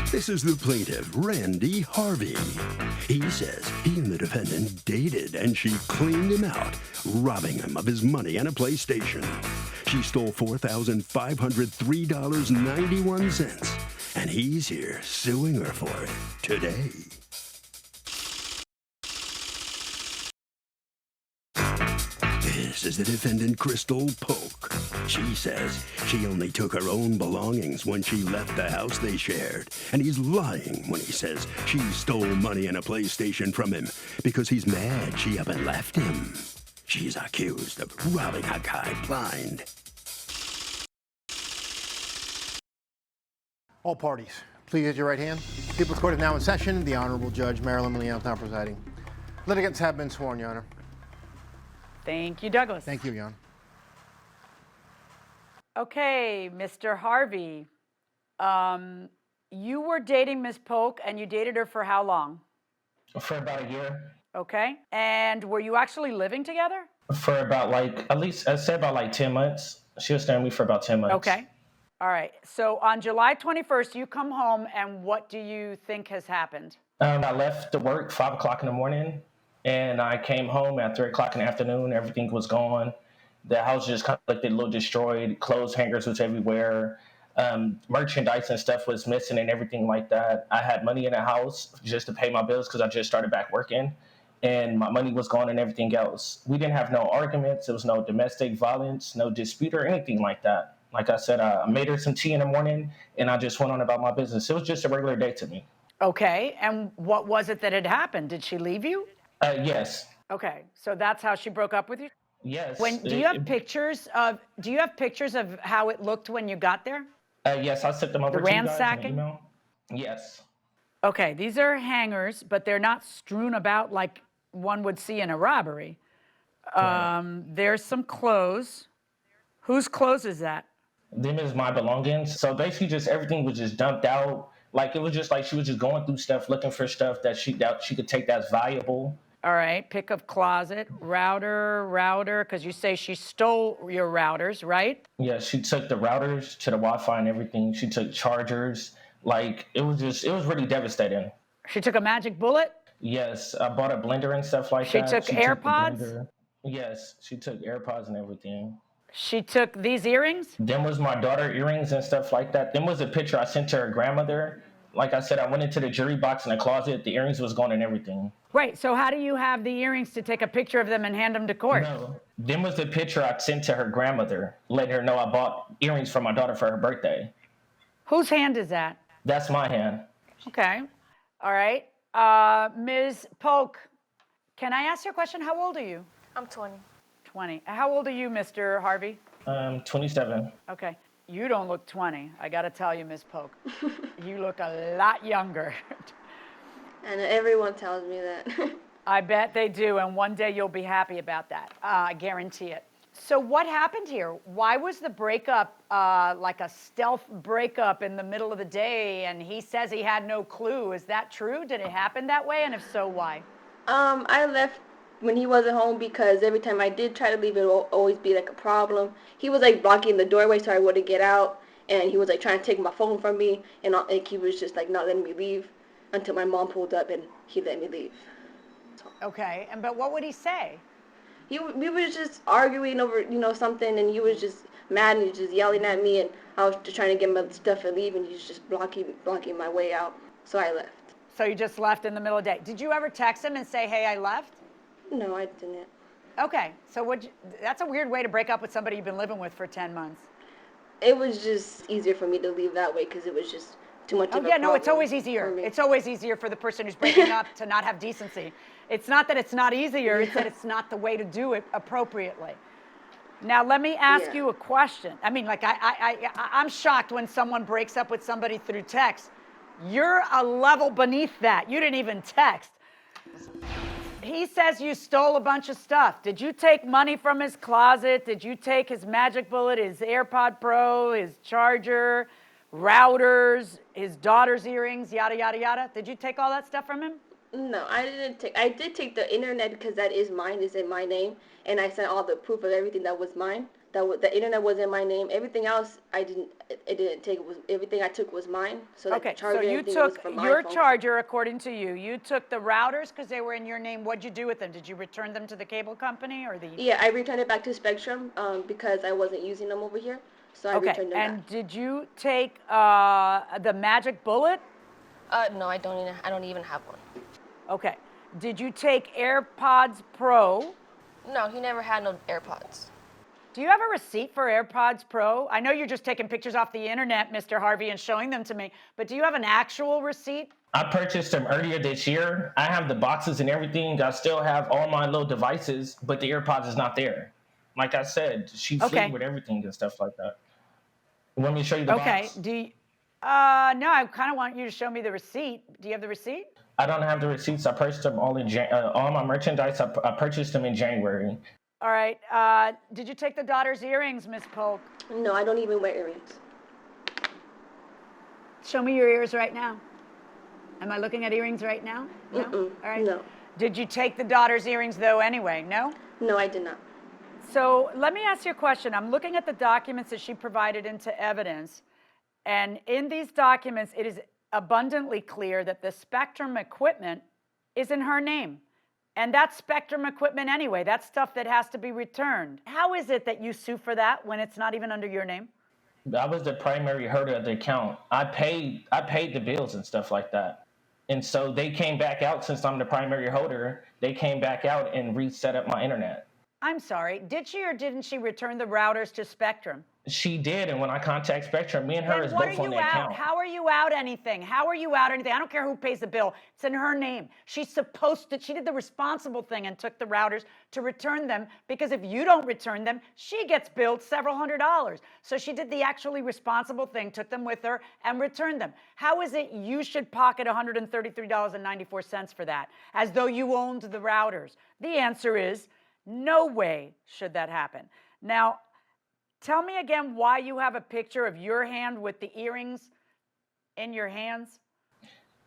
This is the plaintiff, Randy Harvey. He says he and the defendant dated and she cleaned him out, robbing him of his money and a PlayStation. She stole $4,503.91, and he's here suing her for it today. This is the defendant, Crystal Polk. She says she only took her own belongings when she left the house they shared, and he's lying when he says she stole money and a PlayStation from him because he's mad she up and left him. She's accused of robbing a guy blind. All parties, please raise your right hand. People's Court is now in session. The Honorable Judge Marilyn Leon is now presiding. Litigants have been sworn, Your Honor. Thank you, Douglas. Thank you, Your Honor. Okay, Mr. Harvey, you were dating Ms. Polk, and you dated her for how long? For about a year. Okay, and were you actually living together? For about at least, I'd say about 10 months. She was staying with me for about 10 months. Okay, all right. So on July 21st, you come home, and what do you think has happened? I left to work 5 o'clock in the morning, and I came home at 3 o'clock in the afternoon. Everything was gone. The house just kind of looked a little destroyed. Clothes hangers was everywhere. Merchandise and stuff was missing and everything like that. I had money in the house just to pay my bills because I just started back working, and my money was gone and everything else. We didn't have no arguments. There was no domestic violence, no dispute or anything like that. Like I said, I made her some tea in the morning, and I just went on about my business. It was just a regular day to me. Okay, and what was it that had happened? Did she leave you? Yes. Okay, so that's how she broke up with you? Yes. Do you have pictures of how it looked when you got there? Yes, I sent them over The to you guys in ransacking? an email. Yes. Okay, these are hangers, but they're not strewn about like one would see in a robbery. There's some clothes. Whose clothes is that? Them is my belongings. So basically just everything was just dumped out. Like it was just like she was just going through stuff, looking for stuff that she could take that's valuable. All right, pick of closet, router, because you say she stole your routers, right? Yeah, she took the routers to the Wi-Fi and everything. She took chargers. Like it was really devastating. She took a magic bullet? Yes, I bought a blender and stuff like She that. took AirPods? Yes, she took AirPods and everything. She took these earrings? Them was my daughter earrings and stuff like that. Them was a picture I sent to her grandmother. Like I said, I went into the jury box in the closet. The earrings was gone and everything. Right, so how do you have the earrings to take a picture of them and hand them to court? No, them was the picture I sent to her grandmother, letting her know I bought earrings for my daughter for her birthday. Whose hand is that? That's my hand. Okay, all right. Ms. Polk, can I ask you a question? How old are you? I'm 20. 20. How old are you, Mr. Harvey? 27. Okay. You don't look 20. I got to tell you, Ms. Polk. You look a lot younger. And everyone tells me that. I bet they do, and one day you'll be happy about that. I guarantee it. So what happened here? Why was the breakup like a stealth breakup in the middle of the day, and he says he had no clue? Is that true? Did it happen that way, and if so, why? I left when he wasn't home because every time I did try to leave, it would always be like a problem. He was like blocking the doorway so I wouldn't get out, and he was like trying to take my phone from me, and he was just like not letting me leave until my mom pulled up and he let me leave. Okay, but what would he say? We was just arguing over something, and he was just mad and he was just yelling at me, and I was just trying to get my stuff and leave, and he was just blocking my way out. So I left. So you just left in the middle of the day. Did you ever text him and say, hey, I left? No, I didn't. Okay, so that's a weird way to break up with somebody you've been living with for 10 months. It was just easier for me to leave that way because it was just too much of a problem. No, it's always easier. It's always easier for the person who's breaking up to not have decency. It's not that it's not easier, it's that it's not the way to do it appropriately. Now, let me ask you a question. I mean, like, I'm shocked when someone breaks up with somebody through text. You're a level beneath that. You didn't even text. He says you stole a bunch of stuff. Did you take money from his closet? Did you take his Magic Bullet, his AirPod Pro, his charger, routers, his daughter's earrings, yada, yada, yada? Did you take all that stuff from him? No, I didn't take. I did take the internet because that is mine. It's in my name, and I sent all the proof of everything that was mine. the internet was in my name. Everything else it didn't take. Everything I took was mine. So like Okay, the charger, so you everything was took from my your phone. charger, according to you. You took the routers because they were in your name. What'd you do with them? Did you return them to the cable company or the? Yeah, I returned it back to Spectrum because I wasn't using them over here. So I returned them and back. did you take the Magic Bullet? No, I don't even have one. Okay. Did you take AirPods Pro? No, he never had no AirPods. Do you have a receipt for AirPods Pro? I know you're just taking pictures off the internet, Mr. Harvey, and showing them to me, but do you have an actual receipt? I purchased them earlier this year. I have the boxes and everything. I still have all my little devices, but the AirPods is not there. Like I said, she's sleeping with everything and stuff like that. You want me to show you the box? Okay. No, I kind of want you to show me the receipt. Do you have the receipt? I don't have the receipts. I purchased them all all my merchandise. I purchased them in January. All right. Did you take the daughter's earrings, Miss Polk? No, I don't even wear earrings. Show me your ears right now. Am I looking at earrings right now? No? All right. No. Did you take the daughter's earrings, though, anyway? No? No, I did not. So let me ask you a question. I'm looking at the documents that she provided into evidence, and in these documents, it is abundantly clear that the Spectrum equipment is in her name. And that's Spectrum equipment anyway. That's stuff that has to be returned. How is it that you sue for that when it's not even under your name? I was the primary holder of the account. I paid the bills and stuff like that. And so they came back out, since I'm the primary holder, they came back out and reset up my internet. I'm sorry, did she or didn't she return the routers to Spectrum? She did, and when I contact Spectrum, me and her is both on the account. How are you out anything? How are you out anything? I don't care who pays the bill. It's in her name. She did the responsible thing and took the routers to return them, because if you don't return them, she gets billed several $100s. So she did the actually responsible thing, took them with her and returned them. How is it you should pocket $133.94 for that, as though you owned the routers? The answer is no way should that happen. Now, tell me again why you have a picture of your hand with the earrings in your hands.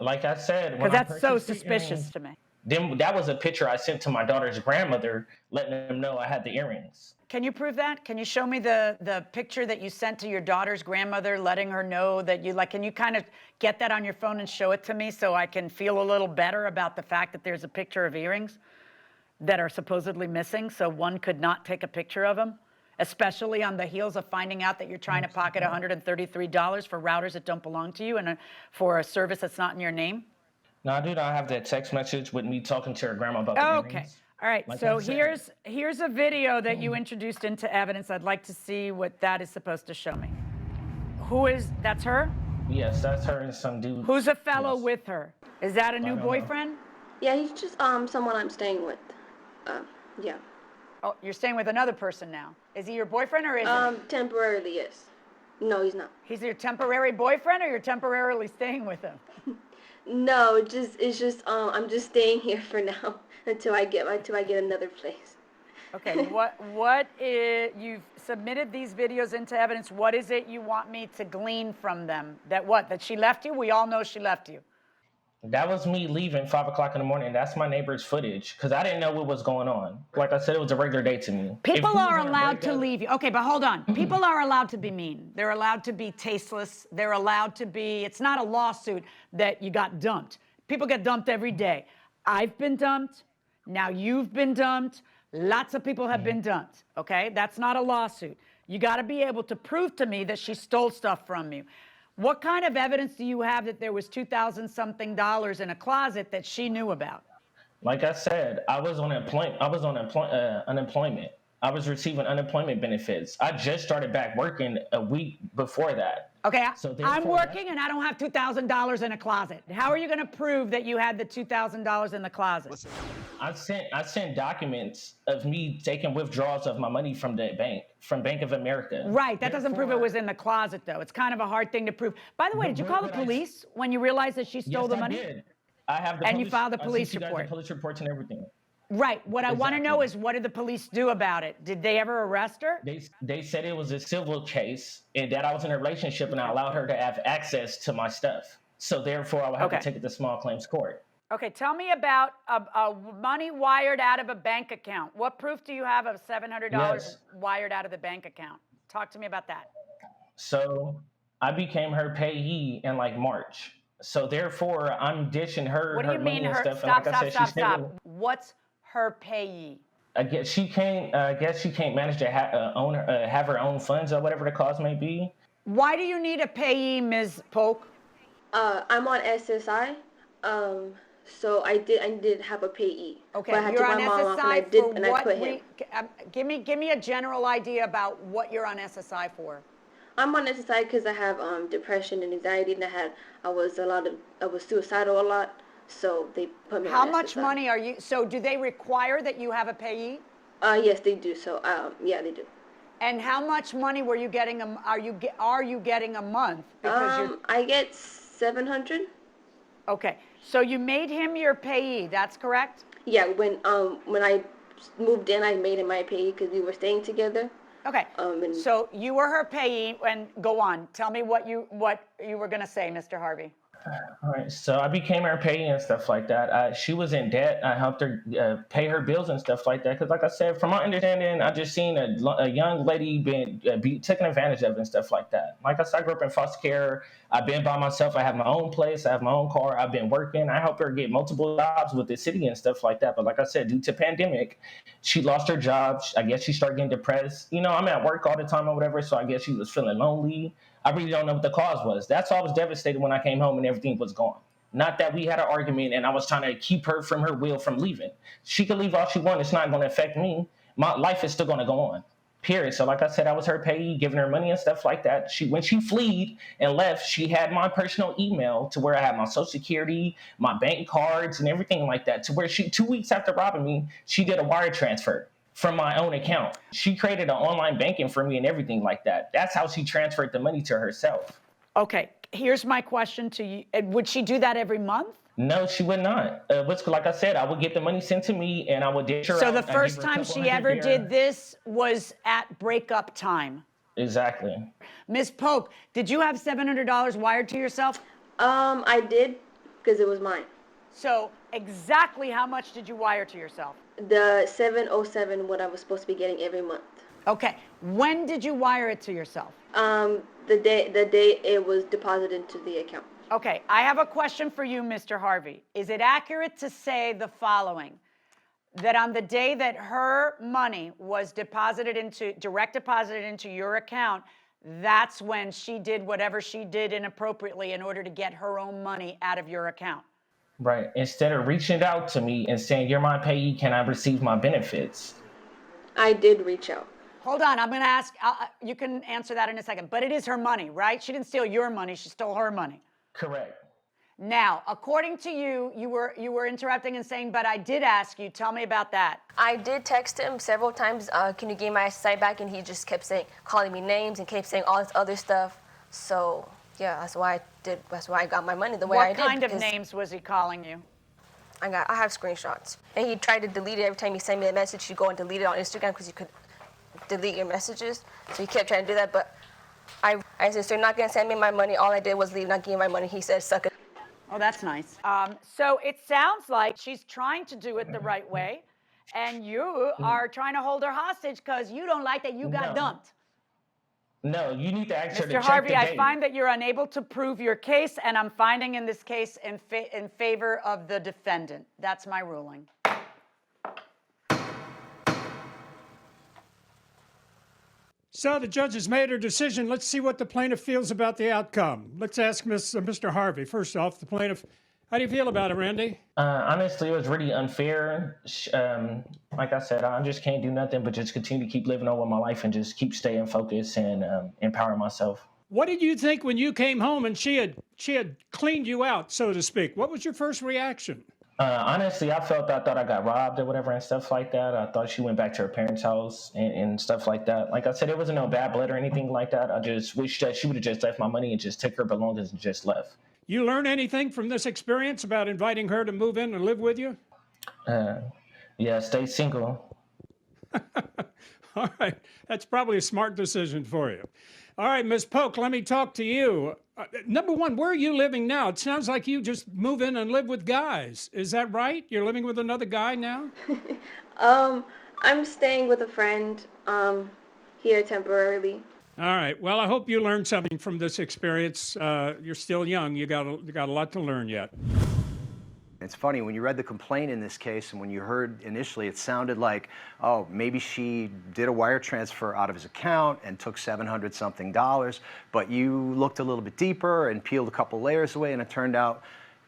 Like I said, because that's so suspicious to me. Then that was a picture I sent to my daughter's grandmother, letting them know I had the earrings. Can you prove that? Can you show me the picture that you sent to your daughter's grandmother, letting her know that you can you kind of get that on your phone and show it to me so I can feel a little better about the fact that there's a picture of earrings that are supposedly missing, so one could not take a picture of them, especially on the heels of finding out that you're trying to pocket $133 for routers that don't belong to you and for a service that's not in your name? No, I do not have that text message with me talking to her grandma about the earrings. Okay. All right. Like so here's a video that you introduced into evidence. I'd like to see what that is supposed to show me. That's her? Yes, that's her and some dude. Who's a fellow with her? Is that a new boyfriend? Yeah, he's just someone I'm staying with. Yeah. Oh, you're staying with another person now. Is he your boyfriend or isn't he? Temporarily, yes. No, he's not. He's your temporary boyfriend, or you're temporarily staying with him? No, it's just I'm just staying here for now until I get another place. Okay, you've submitted these videos into evidence. What is it you want me to glean from them? That she left you? We all know she left you. That was me leaving 5 o'clock in the morning. That's my neighbor's footage, because I didn't know what was going on. Like I said, it was a regular day to me. People are allowed to leave you. Okay, but hold on. People are allowed to be mean. They're allowed to be tasteless. They're allowed to be, it's not a lawsuit that you got dumped. People get dumped every day. I've been dumped. Now you've been dumped. Lots of people have been dumped, okay? That's not a lawsuit. You got to be able to prove to me that she stole stuff from you. What kind of evidence do you have that there was $2,000-something in a closet that she knew about? Like I said, I was on unemployment. I was receiving unemployment benefits. I just started back working a week before that. Okay, so I'm working and I don't have $2,000 in a closet. How are you going to prove that you had the $2,000 in the closet? I sent documents of me taking withdrawals of my money from the bank, from Bank of America. Right, that doesn't prove it was in the closet, though. It's kind of a hard thing to prove. By the way, did you call the police when you realized that she stole the money? Yes, I did. I have the and you filed a police report. I sent you guys the police reports and everything. Right. What I want to know is, what did the police do about it? Did they ever arrest her? They said it was a civil case and that I was in a relationship and I allowed her to have access to my stuff. So therefore, I would have to take it to small claims court. Okay, tell me about money wired out of a bank account. What proof do you have of $700 Yes. wired out of the bank account? Talk to me about that. So I became her payee in like March. So therefore, I'm dishing her What do you her money mean and her? stuff. And Stop, like I stop, said, stop, she's never. stop. What's her payee? I guess she can't. I guess she can't manage to have her own funds or whatever the cause may be. Why do you need a payee, Ms. Polk? I'm on SSI. So I did have a payee. Okay, But I had you're to on my mom off and SSI for I what? put him. Give me a general idea about what you're on SSI for. I'm on SSI because I have depression and anxiety, and I was suicidal a lot, so they put me on How much SSI. money are you? So do they require that you have a payee? Yes, they do. So yeah, they do. And how much money were you getting? Are you getting a month? Because I get 700. okay. So you made him your payee. That's correct. Yeah, when I moved in, I made him my payee because we were staying together. Okay. And So you were her payee, and go on. Tell me what you were gonna say, Mr. Harvey. All right, so I became her payee and stuff like that. She was in debt. I helped her pay her bills and stuff like that. Because, like I said, from my understanding, I just seen a young lady being taken advantage of and stuff like that. Like I said, I grew up in foster care. I've been by myself. I have my own place. I have my own car. I've been working. I helped her get multiple jobs with the city and stuff like that. But like I said, due to pandemic, she lost her job. I guess she started getting depressed. You know, I'm at work all the time or whatever, so I guess she was feeling lonely. I really don't know what the cause was. That's why I was devastated when I came home and everything was gone. Not that we had an argument and I was trying to keep her from her will from leaving. She could leave all she wants. It's not going to affect me. My life is still going to go on. Period. So like I said, I was her payee, giving her money and stuff like that. When she fled and left, she had my personal email to where I had my social security, my bank cards and everything like that, to where 2 weeks after robbing me, she did a wire transfer from my own account. She created an online banking for me and everything like that. That's how she transferred the money to herself. Okay, here's my question to you. Would she do that every month? No, she would not. Like I said, I would get the money sent to me and I would dish her So out. the first time she ever did this was at breakup time. Exactly. Ms. Polk, did you have $700 wired to yourself? I did because it was mine. So exactly how much did you wire to yourself? The 707, what I was supposed to be getting every month. Okay, when did you wire it to yourself? The day it was deposited into the account. Okay, I have a question for you, Mr. Harvey. Is it accurate to say the following? That on the day that her money was direct deposited into your account, that's when she did whatever she did inappropriately in order to get her own money out of your account? Right. Instead of reaching out to me and saying, you're my payee, can I receive my benefits? I did reach out. Hold on, I'm going to ask, you can answer that in a second, but it is her money, right? She didn't steal your money, she stole her money. Correct. Now, according to you, you were interrupting and saying, but I did ask you, tell me about that. I did text him several times, can you give my SSI back? And he just kept calling me names and kept saying all this other stuff. So, yeah, that's why I got my money the way I did. What kind of names was he calling you? I have screenshots. And he tried to delete it every time he sent me a message. You go and delete it on Instagram because you could delete your messages. So he kept trying to do that, but I said, so you're not gonna send me my money. All I did was leave, not give me my money. He said, suck it. Oh, that's nice. So it sounds like she's trying to do it the right way, and you are trying to hold her hostage because you don't like that you got dumped. No, you need to ask her to Mr. check Harvey, the I date. find that you're unable to prove your case, and I'm finding in this case in favor of the defendant. That's my ruling. So the judge has made her decision. Let's see what the plaintiff feels about the outcome. Let's ask Mr. Harvey. First off, the plaintiff, how do you feel about it, Randy? Honestly, it was really unfair. Like I said, I just can't do nothing but just continue to keep living on with my life and just keep staying focused and empower myself. What did you think when you came home and she had cleaned you out, so to speak? What was your first reaction? Honestly, I thought I got robbed or whatever and stuff like that. I thought she went back to her parents' house and stuff like that. Like I said, it wasn't no bad blood or anything like that. I just wish that she would have just left my money and just took her belongings and just left. You learn anything from this experience about inviting her to move in and live with you? Yeah, stay single. All right. That's probably a smart decision for you. All right, Ms. Polk, let me talk to you. Number one, where are you living now? It sounds like you just move in and live with guys. Is that right? You're living with another guy now? I'm staying with a friend here temporarily. All right. Well, I hope you learned something from this experience. You're still young. You got a lot to learn yet. It's funny, when you read the complaint in this case and when you heard initially, it sounded like, oh, maybe she did a wire transfer out of his account and took $700 something, but you looked a little bit deeper and peeled a couple layers away and it turned out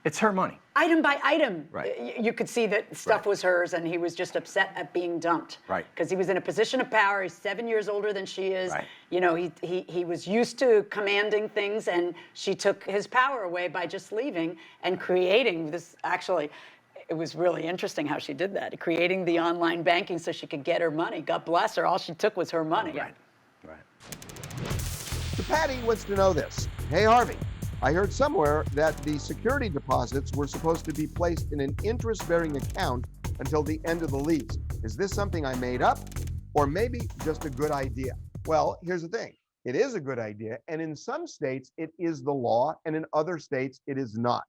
it's her money. Item by item, Right. you could see that stuff Right. was hers, and he was just upset at being dumped. Right. Because he was in a position of power. He's 7 years older than she is. Right. You know, he was used to commanding things, and she took his power away by just leaving and creating this. Actually, it was really interesting how she did that, creating the online banking so she could get her money. God bless her. All she took was her money. Right. So Patty wants to know this. Hey, Harvey, I heard somewhere that the security deposits were supposed to be placed in an interest-bearing account until the end of the lease. Is this something I made up, or maybe just a good idea? Well, here's the thing. It is a good idea, and in some states, it is the law, and in other states, it is not.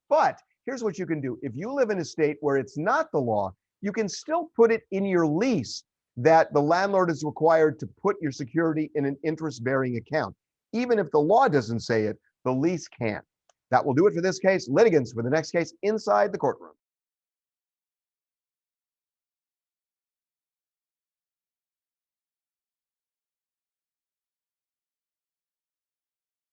But here's what you can do. If you live in a state where it's not the law, you can still put it in your lease that the landlord is required to put your security in an interest-bearing account. Even if the law doesn't say it, the lease can. That will do it for this case. Litigants for the next case inside the courtroom.